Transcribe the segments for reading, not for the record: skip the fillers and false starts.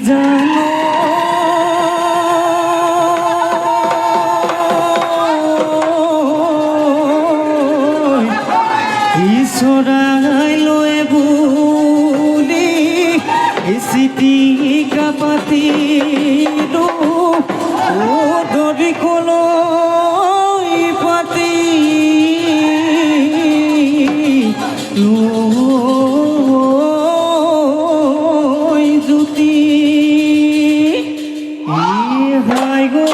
জানো ঈশ্বৰাই লয়ে বুলি চিঠি কাপাতি ও দৰি কলৈ পাতি জুতি হাই গো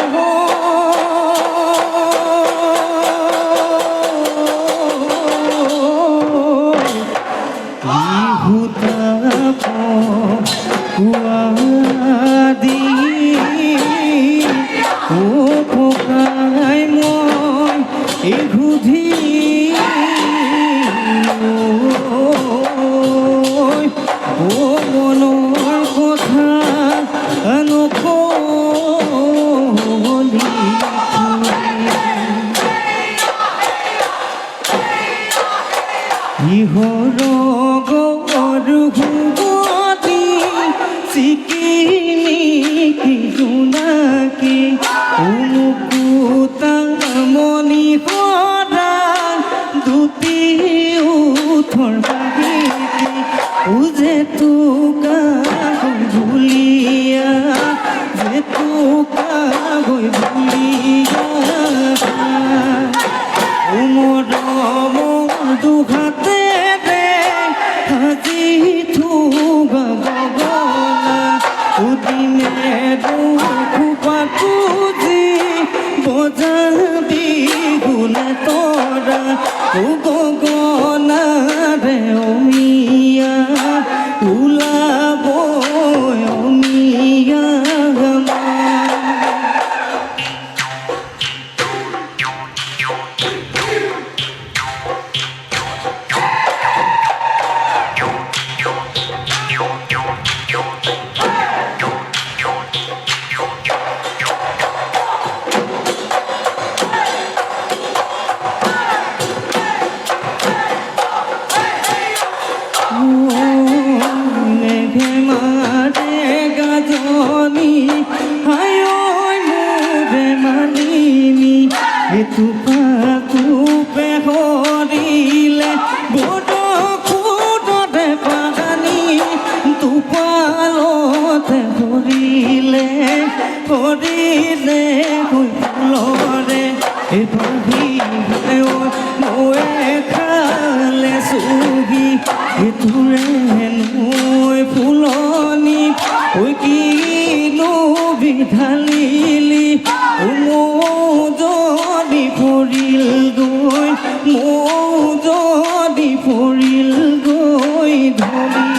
দি ও পোকাই মই এই ঘুধি ও মনৰ কথা নকলি ইহৰ গৰ ঘুমতি চিকিনি কি জোনাকি মুকুতা মণি সদা দুটি উঠৰ বাগিতি যে তোকা ভুলিয়া যে তোকা গৈ ভুলিয়া মৰম দুহাতে দে আজি থুবা গগনা উদিনে দুখোপাটো যি বজাবি গুণে তৰা গগনাৰে অমিয়া ওলাব অমিয়া মেঘে মারে গাজনি হায় মোরে মানিনি তুপে হরিলে বড় খুদরে পানি তুপালতে হরিলে হরিলে ফুলরে এবাহিলে নয়ে খালে সুগি তোৰে নৈ ফুলনি ঐ কিনো বিধালিলি যদি পৰিল গৈ যদি পৰিল গৈ ধলি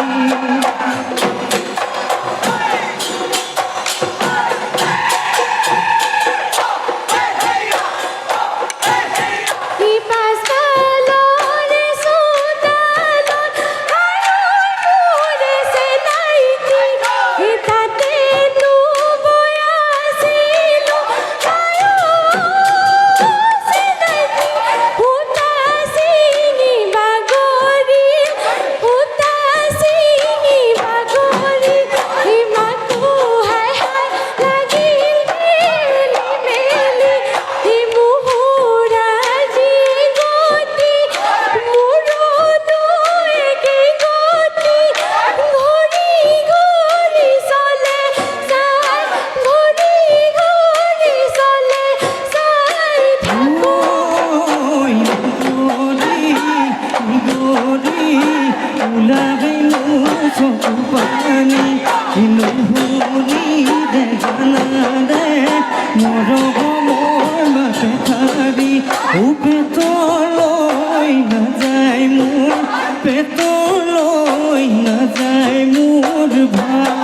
পানি নুহুনি দেখানা দে মৰমৰ বাটে থাৰি পেটলৈ নাযায় মোৰ পেটলৈ নাযায় মোৰ ভাত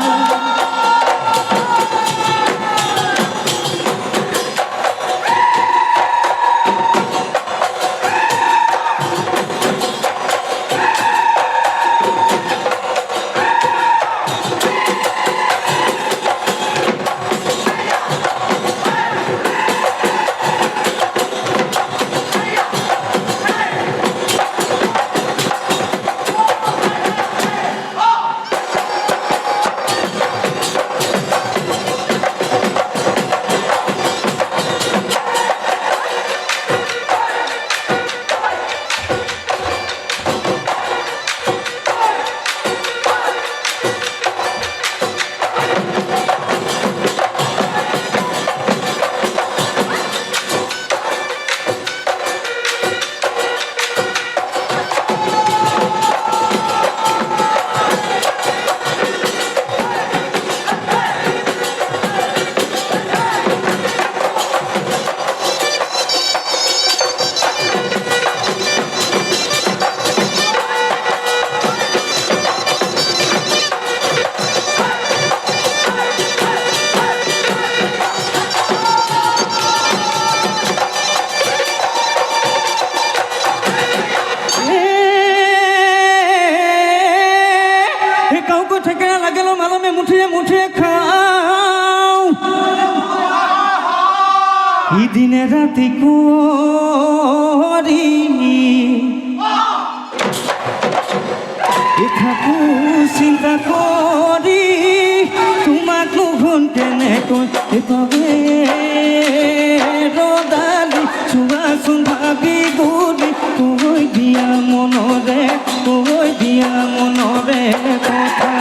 আমি মুঠে মুঠে খাও দিনে ৰাতি কৰি থাকো চিন্তা কৰি তোমাক নুঘন কেনেকৈ পাবে ৰদালি চোৱাচোন ভাবি গুলি কৈ দিয়া মনৰে কথা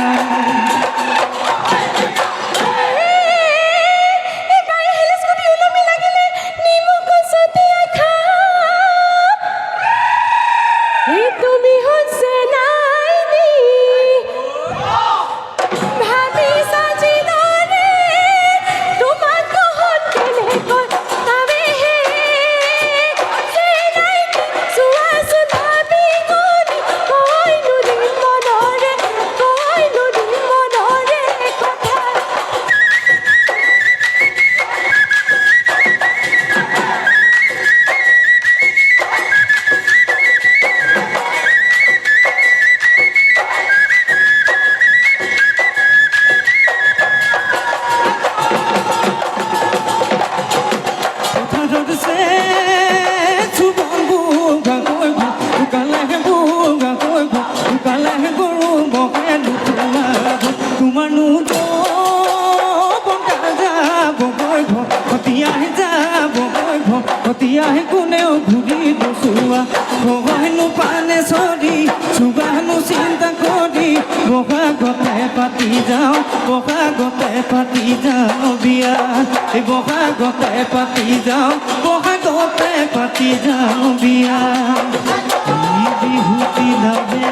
Tiahe kuneo ঘুরি দোসুয়া ভগবানু পানে সরি সুগানু চিন্তা করি বহাগতে পাতি যাও বিয়া এই বহাগতে পাতি যাও বিয়া বিহুতি লাগে